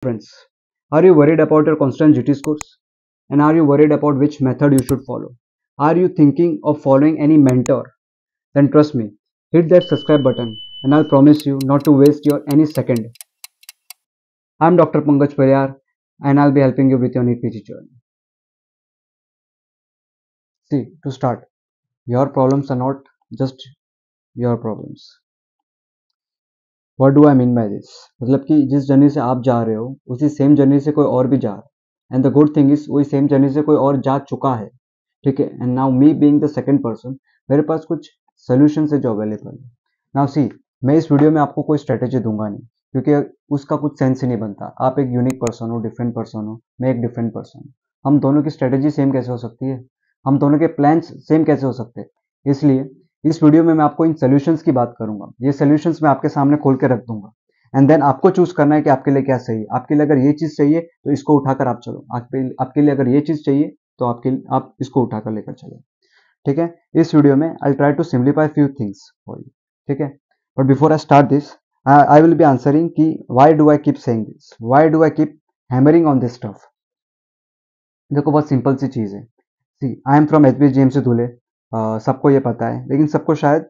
Friends, are you worried about your constant GT scores? And are you worried about which method you should follow? Are you thinking of following any mentor? Then trust me, hit that subscribe button and I'll promise you not to waste your any second. I'm Dr. Pankaj Pariyar and I'll be helping you with your NEET PG journey. See, to start, your problems are not just your problems. What do I mean by this? मतलब कि जिस journey से आप जा रहे हो उसी same journey से कोई और भी जा रहा है and the good thing is वही सेम जर्नी से कोई और जा चुका है, ठीक है। And now me being the second person, मेरे पास कुछ सोल्यूशन है जो अवेलेबल है। नाउ सी, मैं इस वीडियो में आपको कोई स्ट्रेटेजी दूंगा नहीं क्योंकि उसका कुछ सेंस ही नहीं बनता। आप एक यूनिक पर्सन हो, डिफरेंट पर्सन हो, मैं एक डिफरेंट पर्सन हूँ। हम दोनों की स्ट्रेटेजी सेम कैसे हो सकती है? हम दोनों के प्लान्स सेम कैसे हो सकते हैं? इसलिए इस वीडियो में मैं आपको इन सोल्यूशंस की बात करूंगा। ये सोल्यूशंस मैं आपके सामने खोल के रख दूंगा एंड देन आपको चूज करना है कि आपके लिए क्या सही है। आपके लिए अगर ये चीज चाहिए तो इसको उठाकर आप चलो, आपके लिए अगर ये चीज चाहिए तो आप इसको उठाकर लेकर चलो, ठीक है। इस वीडियो में I try to simplify few things for you, ठीक है। But before I start this, I will be answering कि why do I keep saying this, why do I keep hammering on this stuff. देखो, बहुत simple सी चीज है। See, I am from HBGM से दूल्हे, सबको ये पता है, लेकिन सबको शायद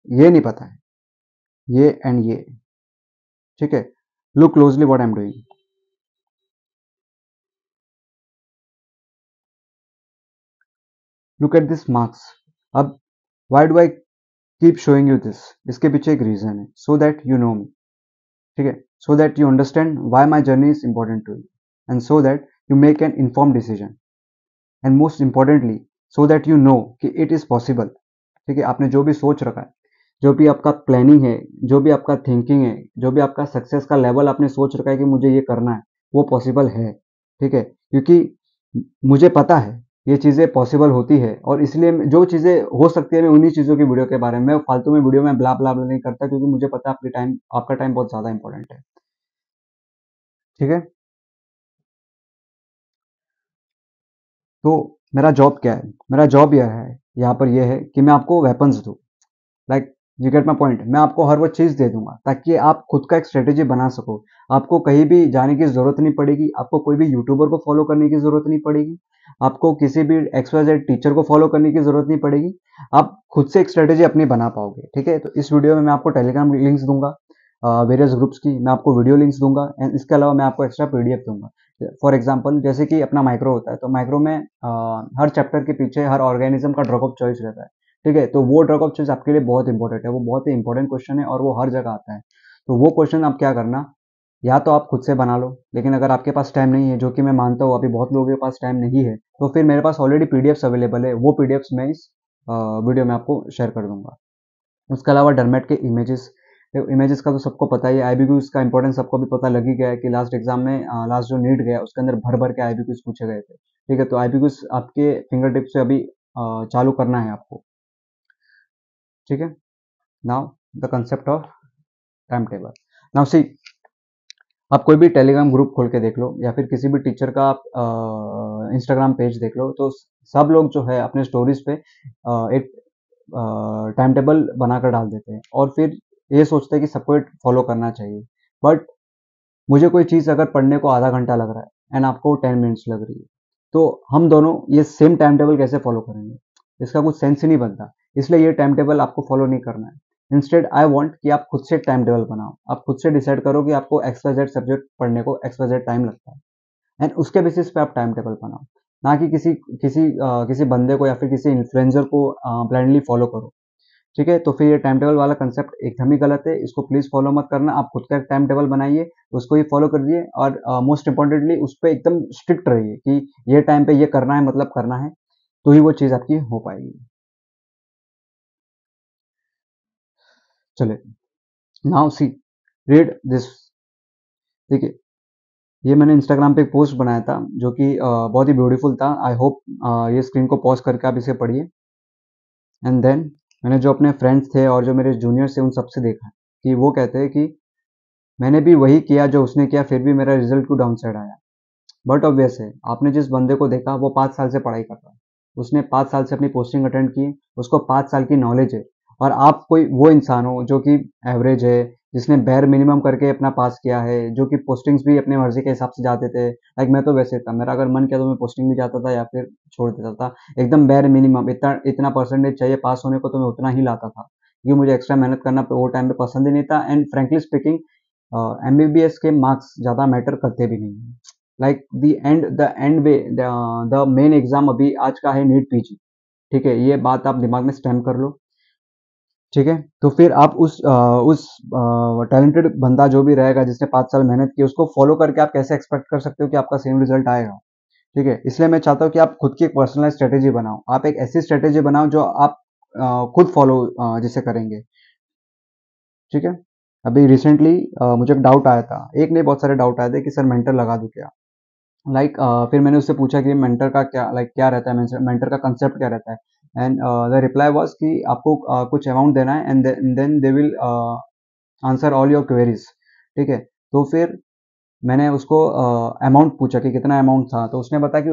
ये नहीं पता है, ये एंड ये, ठीक है। Look closely what I am doing. Look at this marks. अब why do I keep showing you this, इसके पीछे एक रीजन है, so that you know me, ठीक है। So that you understand why my journey is important to you and so that you make an inform decision and most importantly so that you know कि it is possible, ठीक है। आपने जो भी सोच रखा है, जो भी आपका प्लानिंग है, जो भी आपका थिंकिंग है, जो भी आपका सक्सेस का लेवल आपने सोच रखा है कि मुझे ये करना है, वो पॉसिबल है, ठीक है। क्योंकि मुझे पता है ये चीज़ें पॉसिबल होती है और इसलिए जो चीज़ें हो सकती है मैं उन्हीं चीज़ों की वीडियो के बारे में, फालतू में वीडियो में ब्ला ब्ला ब्ला नहीं करता क्योंकि मुझे पता है आपका टाइम बहुत ज़्यादा इंपॉर्टेंट है, ठीक है। तो मेरा जॉब क्या है? मेरा जॉब यह है, यहाँ पर यह है कि मैं आपको वेपन्स दूँ, like you get my point. मैं आपको हर वो चीज़ दे दूंगा ताकि आप खुद का एक स्ट्रेटेजी बना सको। आपको कहीं भी जाने की जरूरत नहीं पड़ेगी, आपको कोई भी यूट्यूबर को फॉलो करने की जरूरत नहीं पड़ेगी, आपको किसी भी XYZ टीचर को फॉलो करने की जरूरत नहीं पड़ेगी। आप खुद से एक स्ट्रेटेजी अपनी बना पाओगे, ठीक है। तो इस वीडियो में मैं आपको टेलीग्राम लिंक्स दूंगा, वेरियस ग्रुप्स की, मैं आपको वीडियो लिंक्स दूंगा एंड इसके अलावा मैं आपको एक्स्ट्रा PDF दूंगा। फॉर एग्जाम्पल, जैसे कि अपना माइक्रो होता है, तो माइक्रो में हर चैप्टर के पीछे हर ऑर्गेनिज्म का ड्रग ऑफ चॉइस रहता है, ठीक है। तो वो ड्रग ऑफ चॉइस आपके लिए बहुत इंपॉर्टेंट है, वो बहुत ही इंपॉर्टेंट क्वेश्चन है और वो हर जगह आता है। तो वो क्वेश्चन आप क्या करना, या तो आप खुद से बना लो, लेकिन अगर आपके पास टाइम नहीं है, जो कि मैं मानता हूँ अभी बहुत लोगों के पास टाइम नहीं है, तो फिर मेरे पास ऑलरेडी PDFs अवेलेबल है, वो PDFs मैं इस वीडियो में आपको शेयर कर दूंगा। उसके अलावा डरमेट के इमेजेस, इमेजेस का तो सबको पता ही है। IBQs का इंपॉर्टेंस सबको भी पता लग ही गया है कि लास्ट एग्जाम में, लास्ट जो नीट गया उसके अंदर भर भर के IBQs पूछे गए थे, ठीक है। तो IBQs आपके फिंगर टिप से अभी चालू करना है आपको, ठीक है। Now the concept of time table. Now see, आप कोई भी टेलीग्राम ग्रुप खोल के देख लो या फिर किसी भी टीचर का आप इंस्टाग्राम पेज देख लो, तो सब लोग जो है अपने स्टोरीज पे एक टाइम टेबल बनाकर डाल देते हैं और फिर ये सोचते हैं कि सबको फॉलो करना चाहिए। बट मुझे कोई चीज़ अगर पढ़ने को आधा घंटा लग रहा है एंड आपको 10 मिनट्स लग रही है, तो हम दोनों ये सेम टाइम टेबल कैसे फॉलो करेंगे? इसका कुछ सेंस ही नहीं बनता। इसलिए ये टाइम टेबल आपको फॉलो नहीं करना है। इंस्टेड आई वांट कि आप खुद से टाइम टेबल बनाओ, आप खुद से डिसाइड करो कि आपको XYZ सब्जेक्ट पढ़ने को XYZ टाइम लगता है एंड उसके बेसिस पे आप टाइम टेबल बनाओ, ना कि किसी बंदे को या फिर किसी इन्फ्लुएंसर को ब्लाइंडली फॉलो करो, ठीक है। तो फिर ये टाइम टेबल वाला कंसेप्ट एकदम ही गलत है, इसको प्लीज फॉलो मत करना। आप खुद का एक टाइम टेबल बनाइए, उसको ही फॉलो करिए और मोस्ट इंपॉर्टेंटली उस पर एकदम स्ट्रिक्ट रहिए कि ये टाइम पे ये करना है, मतलब करना है, तो ही वो चीज़ आपकी हो पाएगी। चले, नाउ सी, रीड दिस, ठीक है। ये मैंने इंस्टाग्राम पे एक पोस्ट बनाया था जो कि बहुत ही ब्यूटीफुल था। आई होप ये स्क्रीन को पॉज करके आप इसे पढ़िए एंड देन मैंने जो अपने फ्रेंड्स थे और जो मेरे जूनियर्स थे उन सबसे देखा कि वो कहते हैं कि मैंने भी वही किया जो उसने किया, फिर भी मेरा रिजल्ट क्यों डाउन साइड आया। बट ऑब्वियस है, आपने जिस बंदे को देखा वो 5 साल से पढ़ाई कर रहा है, उसने 5 साल से अपनी पोस्टिंग अटेंड की, उसको 5 साल की नॉलेज है, और आप कोई वो इंसान हो जो कि एवरेज है जिसने बेयर मिनिमम करके अपना पास किया है, जो कि पोस्टिंग्स भी अपने मर्जी के हिसाब से जाते थे। लाइक मैं तो वैसे था, मेरा अगर मन किया तो मैं पोस्टिंग भी जाता था या फिर छोड़ देता था। एकदम बेयर मिनिमम, इतना इतना परसेंटेज चाहिए पास होने को, तो मैं उतना ही लाता था, क्योंकि मुझे एक्स्ट्रा मेहनत करना वो टाइम पे पसंद ही नहीं था। एंड फ्रेंकली स्पीकिंग, एमबीबीएस के मार्क्स ज़्यादा मैटर करते भी नहीं है। Like the end way, the main exam अभी आज का है नीट पीजी। ठीक है, ये बात आप दिमाग में स्टैम्प कर लो। ठीक है, तो फिर आप उस टैलेंटेड बंदा जो भी रहेगा जिसने 5 साल मेहनत की, उसको फॉलो करके आप कैसे एक्सपेक्ट कर सकते हो कि आपका सेम रिजल्ट आएगा। ठीक है, इसलिए मैं चाहता हूँ कि आप खुद की एक पर्सनलाइज स्ट्रेटेजी बनाओ। आप एक ऐसी स्ट्रेटेजी बनाओ जो आप खुद फॉलो जिसे करेंगे। ठीक है, अभी रिसेंटली मुझे एक डाउट आया था, एक नहीं बहुत सारे डाउट आए थे कि सर मेंटर लगा दूं क्या। फिर मैंने उससे पूछा कि मेंटर का क्या, क्या रहता है, मेंटर का कंसेप्ट क्या रहता है। एंड द रिप्लाई वाज कि आपको कुछ अमाउंट देना है, and then they will answer all your queries. ठीक है, तो फिर मैंने उसको अमाउंट पूछा कि कितना अमाउंट था, तो उसने बताया कि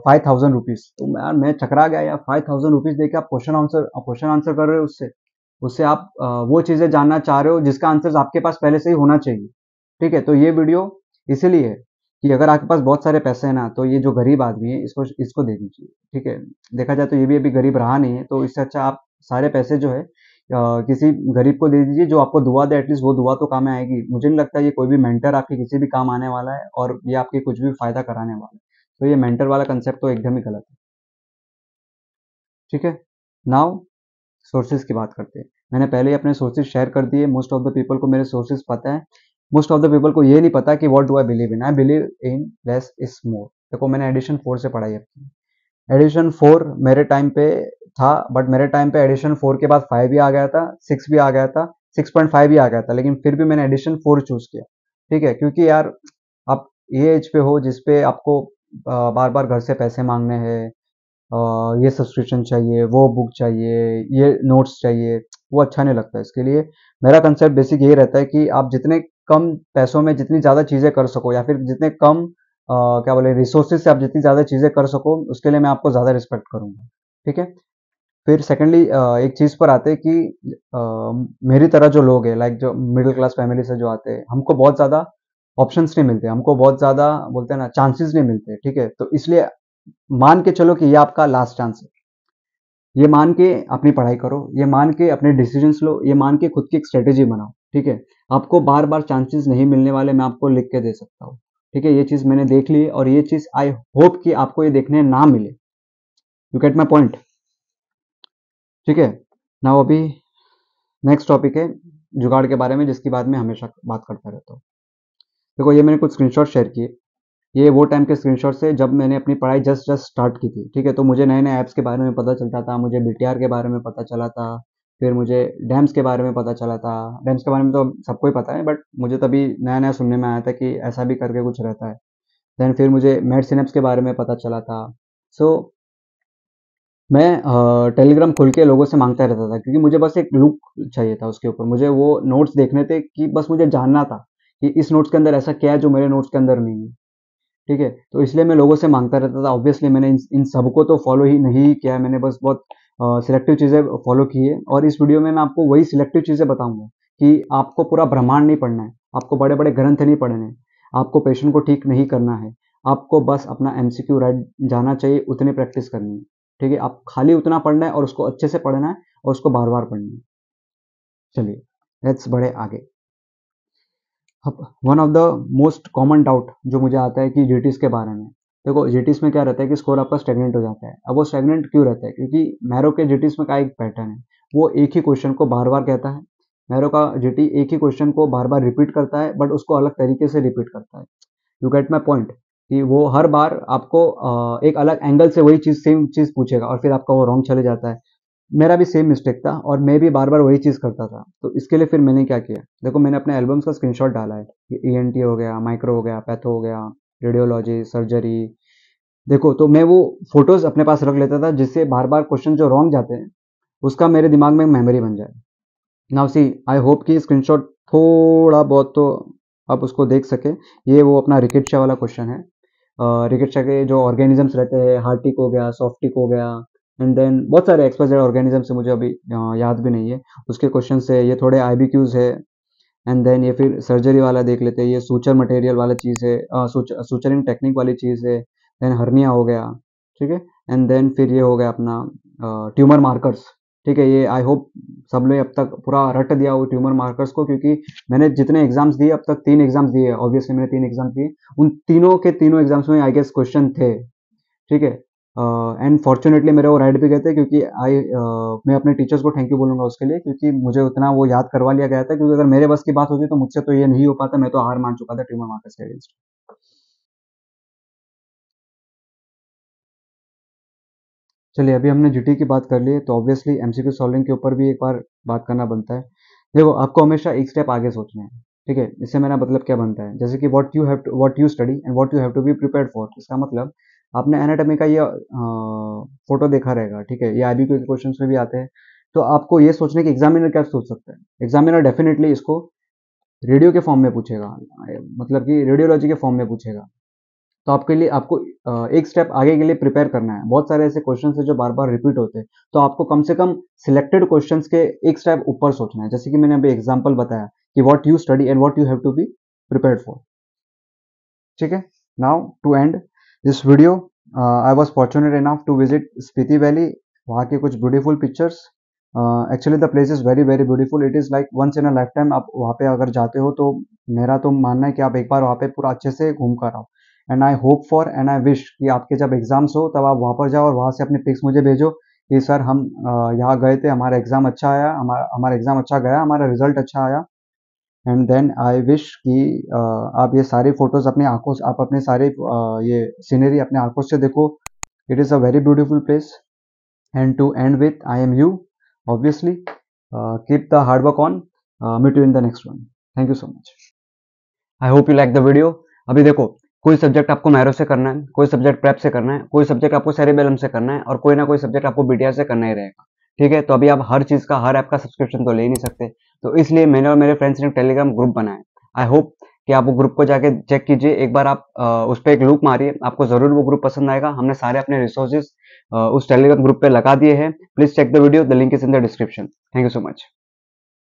5,000 रुपीज़। तो मैं चकरा गया यार, 5,000 रुपीज़ दे के आप क्वेश्चन आंसर कर रहे हो उससे। उससे आप वो चीज़ें जानना चाह रहे हो जिसका आंसर आपके पास पहले से ही होना चाहिए। ठीक है, तो ये वीडियो इसीलिए है कि अगर आपके पास बहुत सारे पैसे हैं ना, तो ये जो गरीब आदमी है इसको इसको दे दीजिए। ठीक है, देखा जाए तो ये भी अभी गरीब रहा नहीं है, तो इससे अच्छा आप सारे पैसे जो है किसी गरीब को दे दीजिए जो आपको दुआ दे। एटलीस्ट वो दुआ तो काम में आएगी। मुझे नहीं लगता ये कोई भी मेंटर आपके किसी भी काम आने वाला है और ये आपके कुछ भी फायदा कराने वाला है। तो ये मेंटर वाला कंसेप्ट तो एकदम ही गलत है। ठीक है, नाउ सोर्सेज की बात करते हैं। मैंने पहले ही अपने सोर्सेज शेयर कर दिए। मोस्ट ऑफ द पीपल को मेरे सोर्सेज पता है। मोस्ट ऑफ द पीपल को ये नहीं पता कि what do I believe in. I believe in less is more. देखो, मैंने एडिशन 4 से पढ़ाई अपनी। एडिशन 4 मेरे टाइम पे था, बट मेरे टाइम पे एडिशन 4 के बाद 5 भी आ गया था, 6 भी आ गया था, 6.5 भी आ गया था, लेकिन फिर भी मैंने एडिशन 4 चूज किया। ठीक है, क्योंकि यार आप ये एज पे हो जिसपे आपको बार बार घर से पैसे मांगने हैं, ये सब्सक्रिप्शन चाहिए, वो बुक चाहिए, ये नोट्स चाहिए, वो अच्छा नहीं लगता। इसके लिए मेरा कंसेप्ट बेसिक ये रहता है कि आप जितने कम पैसों में जितनी ज़्यादा चीज़ें कर सको, या फिर जितने कम क्या बोले रिसोर्सेज से आप जितनी ज़्यादा चीज़ें कर सको, उसके लिए मैं आपको ज़्यादा रिस्पेक्ट करूंगा। ठीक है, फिर सेकेंडली एक चीज़ पर आते हैं कि मेरी तरह जो लोग हैं, लाइक जो मिडिल क्लास फैमिली से जो आते हैं, हमको बहुत ज़्यादा ऑप्शंस नहीं मिलते, हमको बहुत ज़्यादा बोलते हैं ना चांसेस नहीं मिलते। ठीक है, तो इसलिए मान के चलो कि ये आपका लास्ट चांस है। ये मान के अपनी पढ़ाई करो, ये मान के अपने डिसीजंस लो, ये मान के खुद की एक स्ट्रेटेजी बनाओ। ठीक है, आपको बार बार चांसेस नहीं मिलने वाले, मैं आपको लिख के दे सकता हूँ। ठीक है, ये चीज़ मैंने देख ली, और ये चीज़ आई होप कि आपको ये देखने ना मिले। You get my point. ठीक है, ना अभी नेक्स्ट टॉपिक है जुगाड़ के बारे में, जिसकी बात मैं हमेशा बात करता रहता हूँ। देखो, ये मैंने कुछ स्क्रीनशॉट शेयर किए। ये वो टाइम के स्क्रीनशॉट से जब मैंने अपनी पढ़ाई जस्ट जस्ट स्टार्ट की थी। ठीक है, तो मुझे नए नए ऐप्स के बारे में पता चलता था, मुझे बीटीआर के बारे में पता चला था, फिर मुझे डैम्स के बारे में पता चला था। डैम्स के बारे में तो सबको ही पता है, बट मुझे तभी नया नया सुनने में आया था कि ऐसा भी करके कुछ रहता है। देन फिर मुझे मेड सिनेप्स के बारे में पता चला था। सो मैं टेलीग्राम खोल के लोगों से मांगता रहता था, क्योंकि मुझे बस एक लुक चाहिए था उसके ऊपर। मुझे वो नोट्स देखने थे कि बस मुझे जानना था कि इस नोट्स के अंदर ऐसा क्या है जो मेरे नोट्स के अंदर नहीं है। ठीक है, तो इसलिए मैं लोगों से मांगता रहता था। ऑब्वियसली मैंने इन सबको तो फॉलो ही नहीं किया है, मैंने बस बहुत सिलेक्टिव चीज़ें फॉलो की है। और इस वीडियो में मैं आपको वही सिलेक्टिव चीज़ें बताऊंगा कि आपको पूरा ब्रह्मांड नहीं पढ़ना है, आपको बड़े बड़े ग्रंथ नहीं पढ़ने हैं, आपको पेशेंट को ठीक नहीं करना है, आपको बस अपना एमसीक्यू राइट जाना चाहिए, उतनी प्रैक्टिस करनी है। ठीक है, आप खाली उतना पढ़ना है और उसको अच्छे से पढ़ना है और उसको बार बार पढ़ना है। चलिए, लेट्स बढ़े आगे। अब one of the most common doubt जो मुझे आता है कि जीटीज के बारे में। देखो, जीटीज में क्या रहता है कि स्कोर आपका स्टेगनेंट हो जाता है। अब वो स्टेगनेंट क्यों रहता है? क्योंकि मैरो के जीटीज में का एक पैटर्न है, वो एक ही क्वेश्चन को बार बार कहता है। मैरो का जीटी एक ही क्वेश्चन को बार बार रिपीट करता है, बट उसको अलग तरीके से रिपीट करता है। यू गेट माई पॉइंट, कि वो हर बार आपको एक अलग एंगल से वही चीज सेम चीज पूछेगा, और फिर आपका वो रॉन्ग चले जाता है। मेरा भी सेम मिस्टेक था, और मैं भी बार बार वही चीज़ करता था। तो इसके लिए फिर मैंने क्या किया, देखो मैंने अपने एल्बम्स का स्क्रीनशॉट डाला है कि ईएनटी हो गया, माइक्रो हो गया, पैथो हो गया, रेडियोलॉजी, सर्जरी। देखो, तो मैं वो फोटोज अपने पास रख लेता था, जिससे बार बार क्वेश्चन जो रॉन्ग जाते हैं उसका मेरे दिमाग में मेमोरी बन जाए। नाउ सी, आई होप कि स्क्रीनशॉट थोड़ा बहुत तो आप उसको देख सके। ये वो अपना रिकेट्शा वाला क्वेश्चन है। रिकेट्शा के जो ऑर्गेनिजम्स रहते हैं, हार्टिक हो गया, सॉफ्टिक हो गया, एंड देन बहुत सारे एक्सपाइजेड ऑर्गेनिजम्स है, मुझे अभी याद भी नहीं है उसके क्वेश्चन से। ये थोड़े आईबीक्यूज है। एंड देन ये फिर सर्जरी वाला देख लेते हैं, ये सूचर मटेरियल वाला चीज़ है, सूचरिंग टेक्निक वाली चीज़ है, देन हर्निया हो गया, ठीक है। एंड देन फिर ये हो गया अपना ट्यूमर मार्कर्स, ठीक है। ये आई होप सब लोग अब तक पूरा रट दिया वो ट्यूमर मार्कर्स को, क्योंकि मैंने जितने एग्जाम्स दिए अब तक 3 एग्जाम्स दिए, ऑब्वियसली मैंने 3 एग्जाम्स दिए, उन तीनों के तीनों एग्जाम्स में आई गेस क्वेश्चन थे, ठीक है। एंड फॉर्चुनेटली मेरे वो राइट भी गए थे, क्योंकि मैं अपने टीचर्स को थैंक यू बोलूंगा उसके लिए, क्योंकि मुझे उतना वो याद करवा लिया गया था, क्योंकि अगर मेरे बस की बात होती तो मुझसे तो ये नहीं हो पाता, मैं तो हार मान चुका था ट्यूमर मार्कर्स के अगेंस्ट। चलिए, अभी हमने जीटी की बात कर ली है, तो ऑब्वियसली एमसीक्यू सॉल्विंग के ऊपर भी एक बार बात करना बनता है। देखो, आपको हमेशा एक स्टेप आगे सोचना है, ठीक है। इससे मेरा मतलब क्या बनता है, जैसे कि what you study and what you have to be prepared for. इसका मतलब आपने एनाटॉमी का ये फोटो देखा रहेगा, ठीक है, ये आईबीक्यू के क्वेश्चंस में भी आते हैं। तो आपको ये सोचने की एग्जामिनर क्या सोच सकता है, एग्जामिनर डेफिनेटली इसको रेडियो के फॉर्म में पूछेगा, मतलब कि रेडियोलॉजी के फॉर्म में पूछेगा। तो आपके लिए आपको एक स्टेप आगे के लिए प्रिपेयर करना है। बहुत सारे ऐसे क्वेश्चंस हैं जो बार बार रिपीट होते हैं, तो आपको कम से कम सिलेक्टेड क्वेश्चंस के एक स्टेप ऊपर सोचना है, जैसे कि मैंने अभी एग्जांपल बताया कि what you study and what you have to be prepared for, ठीक है। Now to end this video, I was fortunate enough to visit Spiti valley, वहाँ के कुछ beautiful pictures. Actually the place is very very beautiful, it is like once in a life time. आप वहाँ पे अगर जाते हो तो मेरा तो मानना है कि आप एक बार वहाँ पे पूरा अच्छे से घूम कर आओ। And I hope for and I wish कि आपके जब एग्जाम्स हो तब आप वहाँ पर जाओ और वहाँ से अपने पिक्स मुझे भेजो कि सर हम यहाँ गए थे, हमारा एग्जाम अच्छा आया, हमारा एग्जाम अच्छा गया, हमारा रिजल्ट अच्छा आया। एंड देन आई विश कि आप ये सारी फोटोज अपनी आंखों से, आप अपने सारे ये सीनरी अपने आंखों से देखो। It is a very beautiful place. And to end with I am you, obviously keep the hard work on, meet you in the next one. Thank you so much. I hope you like the video. अभी देखो, कोई subject आपको marrow से करना है, कोई subject prep से करना है, कोई सब्जेक्ट आपको सेरेबेलम से करना है, और कोई ना कोई सब्जेक्ट आपको बीटीआर से करना ही रहेगा, ठीक है। तो अभी आप हर चीज का, हर ऐप का सब्सक्रिप्शन तो ले ही नहीं सकते, तो इसलिए मैंने और मेरे फ्रेंड्स ने टेलीग्राम ग्रुप बनाया। आई होप कि आप वो ग्रुप को जाके चेक कीजिए एक बार, आप उस पर एक लूप मारिए, आपको जरूर वो ग्रुप पसंद आएगा। हमने सारे अपने रिसोर्सेज उस टेलीग्राम ग्रुप पे लगा दिए हैं। Please check the video, the link is in the description. Thank you so much.